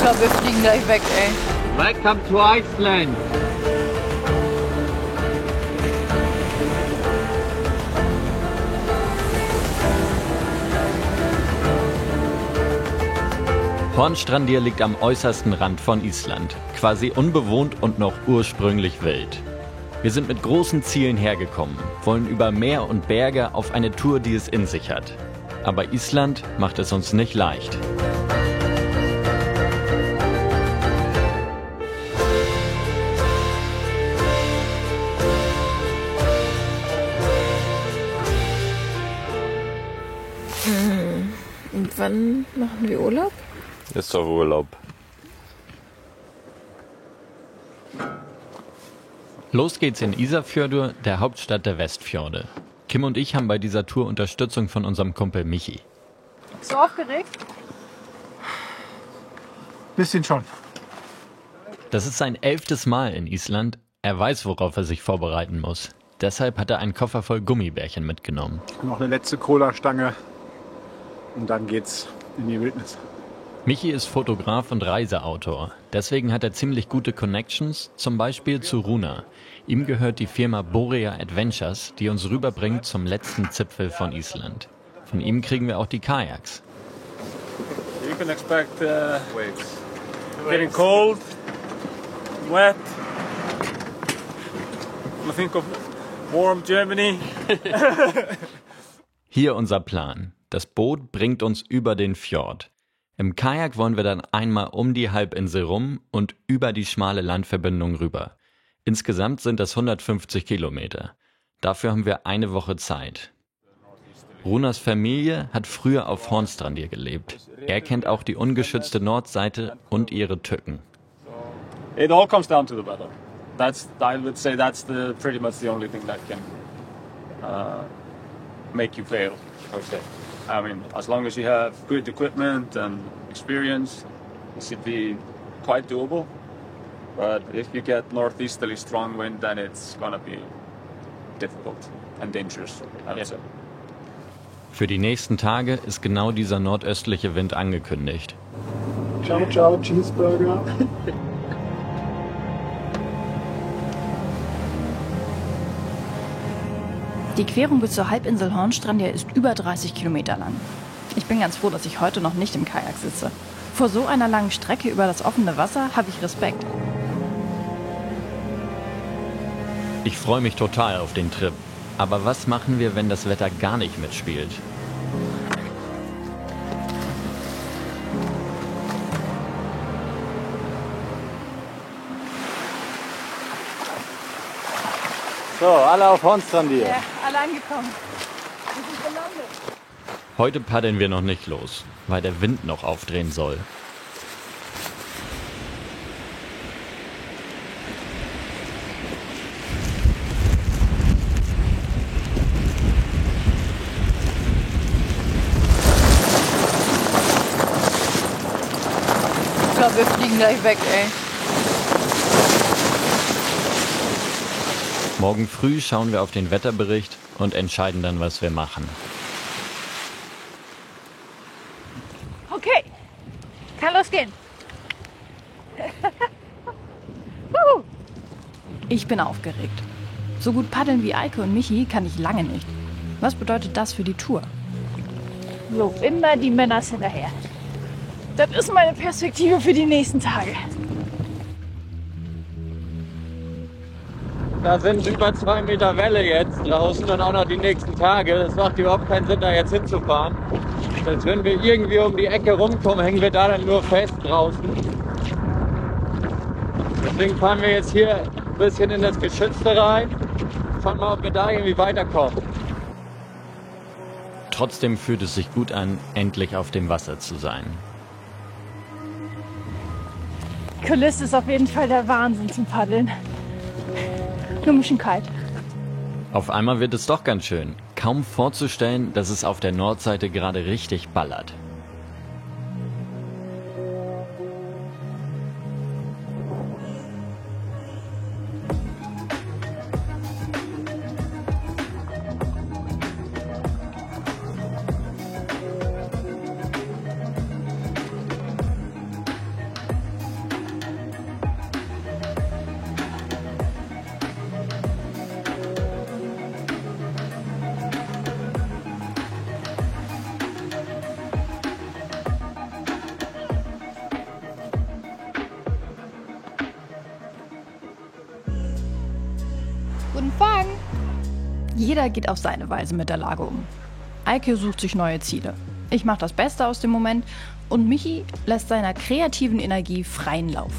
glaube, wir fliegen gleich weg, ey. Welcome to Iceland. Hornstrandir liegt am äußersten Rand von Island, quasi unbewohnt und noch ursprünglich wild. Wir sind mit großen Zielen hergekommen, wollen über Meer und Berge auf eine Tour, die es in sich hat. Aber Island macht es uns nicht leicht. Und wann machen wir Urlaub? Ist doch Urlaub. Los geht's in Ísafjörður, der Hauptstadt der Westfjorde. Kim und ich haben bei dieser Tour Unterstützung von unserem Kumpel Michi. Bist du aufgeregt? Bisschen schon. Das ist sein 11. Mal in Island. Er weiß, worauf er sich vorbereiten muss. Deshalb hat er einen Koffer voll Gummibärchen mitgenommen. Noch eine letzte Cola-Stange und dann geht's in die Wildnis. Michi ist Fotograf und Reiseautor. Deswegen hat er ziemlich gute Connections, zum Beispiel zu Runa. Ihm gehört die Firma Borea Adventures, die uns rüberbringt zum letzten Zipfel von Island. Von ihm kriegen wir auch die Kajaks. You can expect waves. Getting cold, wet. I think of warm Germany. Hier unser Plan. Das Boot bringt uns über den Fjord. Im Kajak wollen wir dann einmal um die Halbinsel rum und über die schmale Landverbindung rüber. Insgesamt sind das 150 Kilometer. Dafür haben wir eine Woche Zeit. Runas Familie hat früher auf Hornstrandir gelebt. Er kennt auch die ungeschützte Nordseite und ihre Tücken. It all comes down to the weather. I would say that's pretty much the only thing that can make you fail. Okay. I mean, as long as you have good equipment and experience, it should be quite doable. But if you get northeasterly strong wind, then it's gonna be difficult and dangerous, I would say. Für die nächsten Tage ist genau dieser nordöstliche Wind angekündigt. Ciao, ciao, Cheeseburger. Die Querung bis zur Halbinsel Hornstrandir ist über 30 Kilometer lang. Ich bin ganz froh, dass ich heute noch nicht im Kajak sitze. Vor so einer langen Strecke über das offene Wasser habe ich Respekt. Ich freue mich total auf den Trip. Aber was machen wir, wenn das Wetter gar nicht mitspielt? So, alle auf Hornstrandir. Ja, alle angekommen. Wir sind gelandet. Heute paddeln wir noch nicht los, weil der Wind noch aufdrehen soll. Ich glaube, wir fliegen gleich weg, ey. Morgen früh schauen wir auf den Wetterbericht und entscheiden dann, was wir machen. Okay, kann losgehen. Ich bin aufgeregt. So gut paddeln wie Eike und Michi kann ich lange nicht. Was bedeutet das für die Tour? So, immer die Männer hinterher. Das ist meine Perspektive für die nächsten Tage. Da sind über 2 Meter Welle jetzt draußen und auch noch die nächsten Tage. Es macht überhaupt keinen Sinn, da jetzt hinzufahren. Als wenn wir irgendwie um die Ecke rumkommen, hängen wir da dann nur fest draußen. Deswegen fahren wir jetzt hier ein bisschen in das Geschützte rein. Schauen mal, ob wir da irgendwie weiterkommen. Trotzdem fühlt es sich gut an, endlich auf dem Wasser zu sein. Die Kulisse ist auf jeden Fall der Wahnsinn zum Paddeln. Nur ein bisschen kalt. Auf einmal wird es doch ganz schön. Kaum vorzustellen, dass es auf der Nordseite gerade richtig ballert. Jeder geht auf seine Weise mit der Lage um. Eike sucht sich neue Ziele. Ich mache das Beste aus dem Moment und Michi lässt seiner kreativen Energie freien Lauf.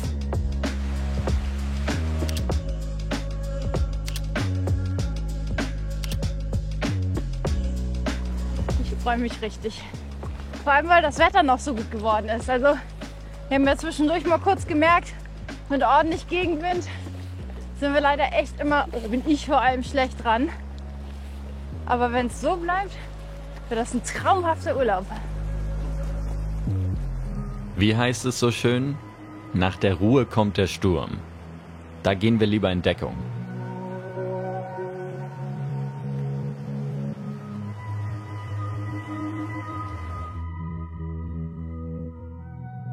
Ich freue mich richtig. Vor allem, weil das Wetter noch so gut geworden ist. Also, wir haben ja zwischendurch mal kurz gemerkt, mit ordentlich Gegenwind sind wir leider echt immer, oder bin ich vor allem, schlecht dran. Aber wenn es so bleibt, wird das ein traumhafter Urlaub. Wie heißt es so schön? Nach der Ruhe kommt der Sturm. Da gehen wir lieber in Deckung.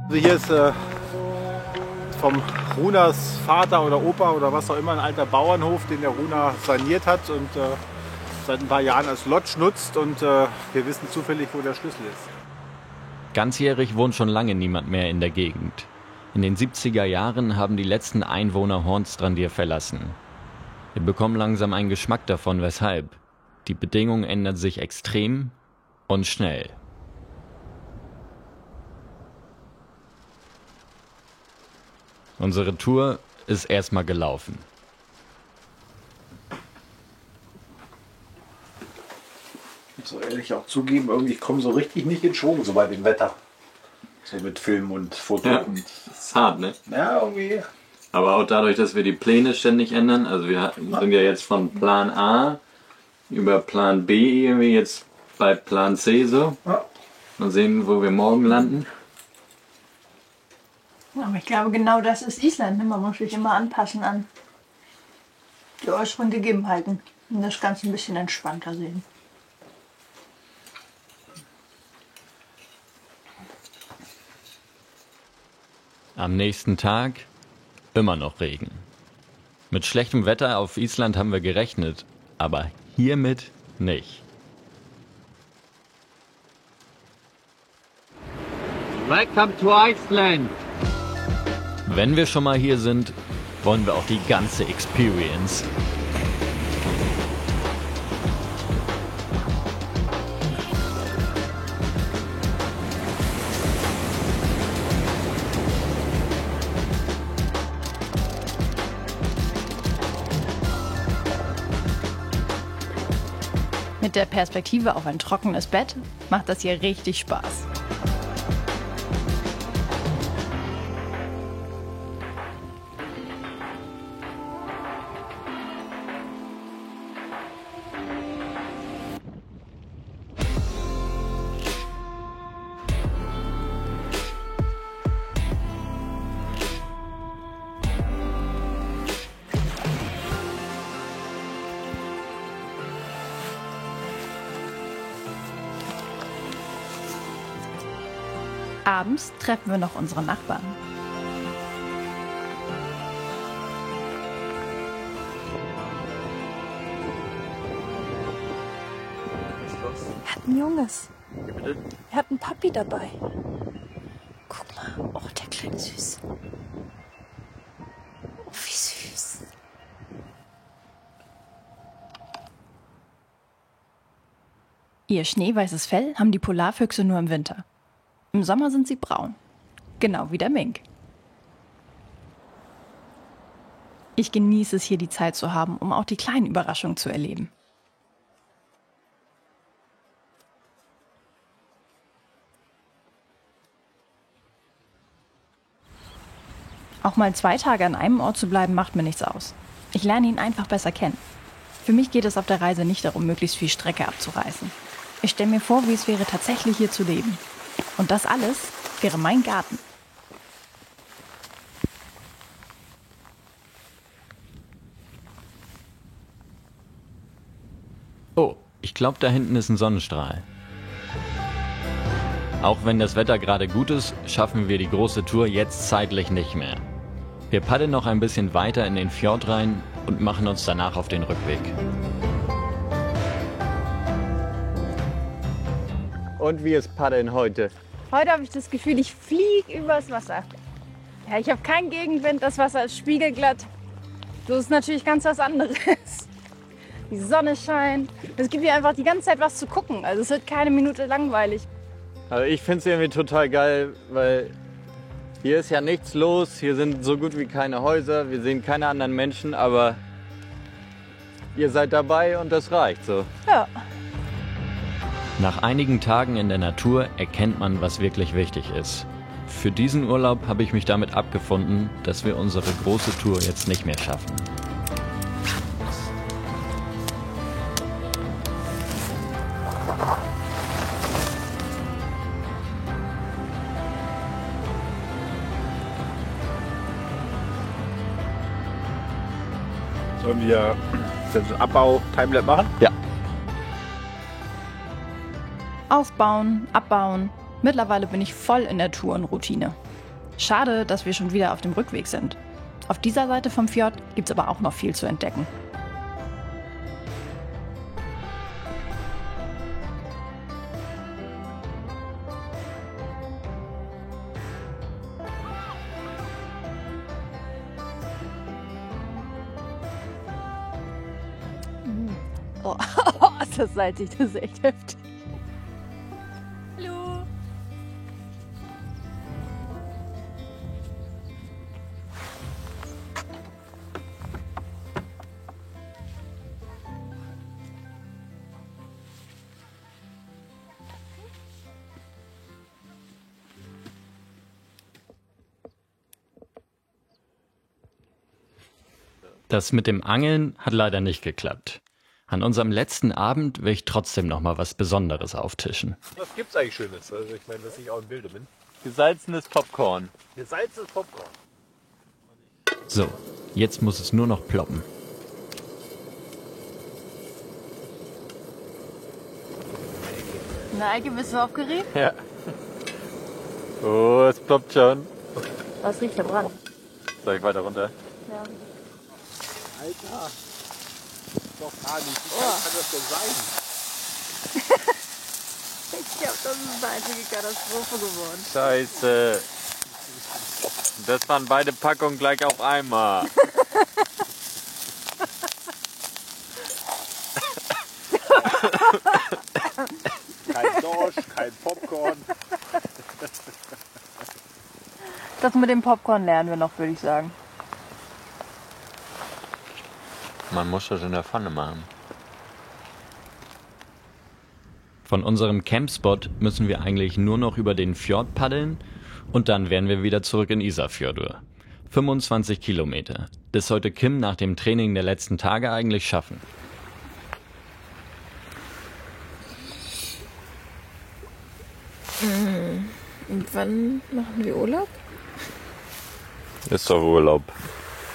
Also hier ist vom Runers Vater oder Opa oder was auch immer ein alter Bauernhof, den der Runer saniert hat und seit ein paar Jahren als Lodge nutzt und wir wissen zufällig, wo der Schlüssel ist. Ganzjährig wohnt schon lange niemand mehr in der Gegend. In den 70er Jahren haben die letzten Einwohner Hornstrandir verlassen. Wir bekommen langsam einen Geschmack davon, weshalb. Die Bedingungen ändern sich extrem und schnell. Unsere Tour ist erstmal gelaufen. Ich muss ehrlich auch zugeben, irgendwie, ich komme so richtig nicht in Schwung, so bei dem Wetter. So mit Film und Foto. Ja, und das ist hart, ne? ja, irgendwie. Aber auch dadurch, dass wir die Pläne ständig ändern. Also wir sind ja jetzt von Plan A über Plan B irgendwie jetzt bei Plan C so. Ja. Mal sehen, wo wir morgen landen. Aber ich glaube, genau das ist Island. Man muss sich immer anpassen an die äußeren Gegebenheiten und das Ganze ein bisschen entspannter sehen. Am nächsten Tag immer noch Regen. Mit schlechtem Wetter auf Island haben wir gerechnet, aber hiermit nicht. Welcome to Iceland! Wenn wir schon mal hier sind, wollen wir auch die ganze Experience. Mit der Perspektive auf ein trockenes Bett macht das hier richtig Spaß. Abends treffen wir noch unsere Nachbarn. Er hat ein Junges. Er hat einen Papi dabei. Guck mal, oh, der kleine Süß. Oh, wie süß. Ihr schneeweißes Fell haben die Polarfüchse nur im Winter. Im Sommer sind sie braun. Genau wie der Mink. Ich genieße es hier, die Zeit zu haben, um auch die kleinen Überraschungen zu erleben. Auch mal 2 Tage an einem Ort zu bleiben, macht mir nichts aus. Ich lerne ihn einfach besser kennen. Für mich geht es auf der Reise nicht darum, möglichst viel Strecke abzureißen. Ich stelle mir vor, wie es wäre, tatsächlich hier zu leben. Und das alles wäre mein Garten. Oh, ich glaube, da hinten ist ein Sonnenstrahl. Auch wenn das Wetter gerade gut ist, schaffen wir die große Tour jetzt zeitlich nicht mehr. Wir paddeln noch ein bisschen weiter in den Fjord rein und machen uns danach auf den Rückweg. Und wie ist Paddeln heute? Heute habe ich das Gefühl, ich fliege übers Wasser. Ja, ich habe keinen Gegenwind, das Wasser ist spiegelglatt. So ist natürlich ganz was anderes. die Sonne scheint. Es gibt hier einfach die ganze Zeit was zu gucken. Also es wird keine Minute langweilig. Also ich finde es irgendwie total geil, weil hier ist ja nichts los. Hier sind so gut wie keine Häuser. Wir sehen keine anderen Menschen, aber ihr seid dabei und das reicht so. Ja. Nach einigen Tagen in der Natur erkennt man, was wirklich wichtig ist. Für diesen Urlaub habe ich mich damit abgefunden, dass wir unsere große Tour jetzt nicht mehr schaffen. Sollen wir den Abbau-Timelapse machen? Ja. Aufbauen, abbauen. Mittlerweile bin ich voll in der Tourenroutine. Schade, dass wir schon wieder auf dem Rückweg sind. Auf dieser Seite vom Fjord gibt's aber auch noch viel zu entdecken. Oh, ist das salzig, das ist echt heftig. Hallo. Das mit dem Angeln hat leider nicht geklappt. An unserem letzten Abend will ich trotzdem noch mal was Besonderes auftischen. Was gibt's eigentlich Schönes? Also ich meine, dass ich auch im Bilde bin. Gesalzenes Popcorn. Gesalzenes Popcorn. So, jetzt muss es nur noch ploppen. Na, Eike, bist du aufgeregt? Ja. Oh, es ploppt schon. Was riecht verbrannt? Soll ich weiter runter? Ja. Alter. Doch gar nicht. Wie kann das denn sein? Ich glaube, das ist eine einzige Katastrophe geworden. Scheiße. Das waren beide Packungen gleich auf einmal. Kein Dorsch, kein Popcorn. Das mit dem Popcorn lernen wir noch, würde ich sagen. Man muss das in der Pfanne machen. Von unserem Campspot müssen wir eigentlich nur noch über den Fjord paddeln und dann wären wir wieder zurück in Ísafjörður. 25 Kilometer. Das sollte Kim nach dem Training der letzten Tage eigentlich schaffen. Und wann machen wir Urlaub? Ist doch Urlaub.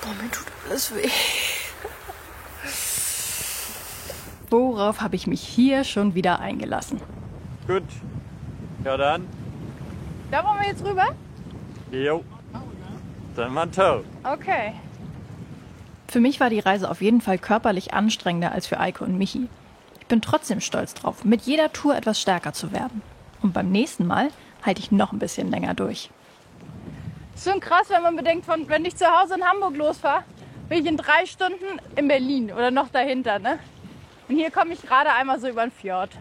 Boah, mir tut alles weh. Worauf habe ich mich hier schon wieder eingelassen? Gut. Ja dann. Da wollen wir jetzt rüber? Jo. Dann mal toll. Okay. Für mich war die Reise auf jeden Fall körperlich anstrengender als für Eike und Michi. Ich bin trotzdem stolz drauf, mit jeder Tour etwas stärker zu werden. Und beim nächsten Mal halte ich noch ein bisschen länger durch. Schon krass, wenn man bedenkt, wenn ich zu Hause in Hamburg losfahre, bin ich in 3 Stunden in Berlin oder noch dahinter, ne? Und hier komme ich gerade einmal so über den Fjord.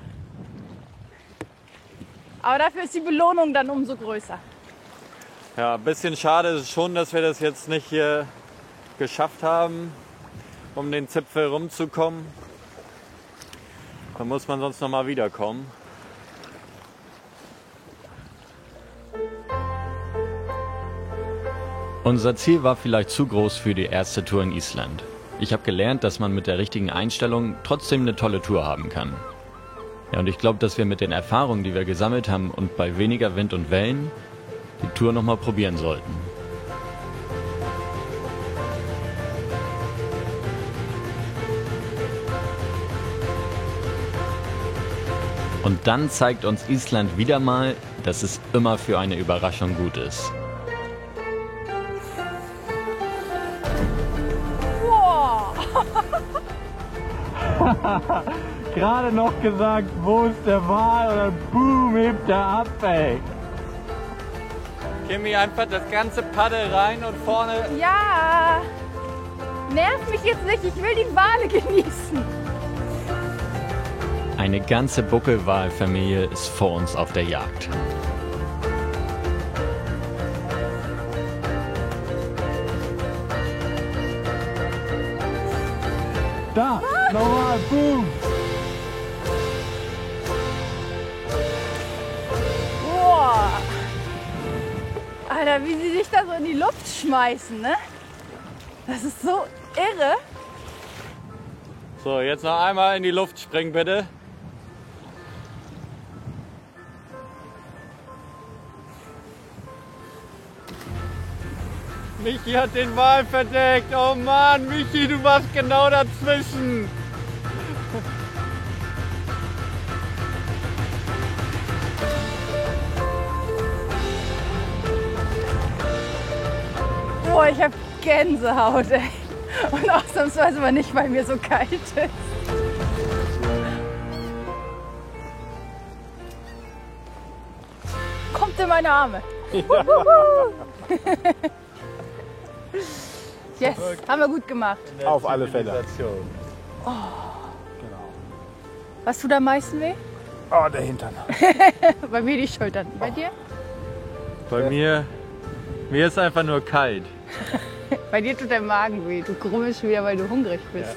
Aber dafür ist die Belohnung dann umso größer. Ja, ein bisschen schade ist es schon, dass wir das jetzt nicht hier geschafft haben, um den Zipfel rumzukommen. Da muss man sonst noch mal wiederkommen. Unser Ziel war vielleicht zu groß für die erste Tour in Island. Ich habe gelernt, dass man mit der richtigen Einstellung trotzdem eine tolle Tour haben kann. Ja, und ich glaube, dass wir mit den Erfahrungen, die wir gesammelt haben und bei weniger Wind und Wellen, die Tour nochmal probieren sollten. Und dann zeigt uns Island wieder mal, dass es immer für eine Überraschung gut ist. Gerade noch gesagt, wo ist der Wal? Und dann boom, hebt er ab, ey. Kimi, einfach das ganze Paddel rein und vorne. Ja! Nerv mich jetzt nicht, ich will die Wale genießen. Eine ganze Buckelwalfamilie ist vor uns auf der Jagd. Da, nochmal, boom. Boah! Alter, wie sie sich da so in die Luft schmeißen, ne? Das ist so irre. So, jetzt noch einmal in die Luft springen, bitte. Michi hat den Wal verdeckt. Oh Mann, Michi, du warst genau dazwischen. Boah, ich hab Gänsehaut, ey. Und ausnahmsweise mal nicht, weil mir so kalt ist. Kommt in meine Arme. Yes, haben wir gut gemacht. Auf alle Fälle. Was tut am meisten weh? Oh, der Hintern. Bei mir die Schultern. Bei dir? Bei mir ist einfach nur kalt. Bei dir tut der Magen weh. Du grummelst wieder, weil du hungrig bist.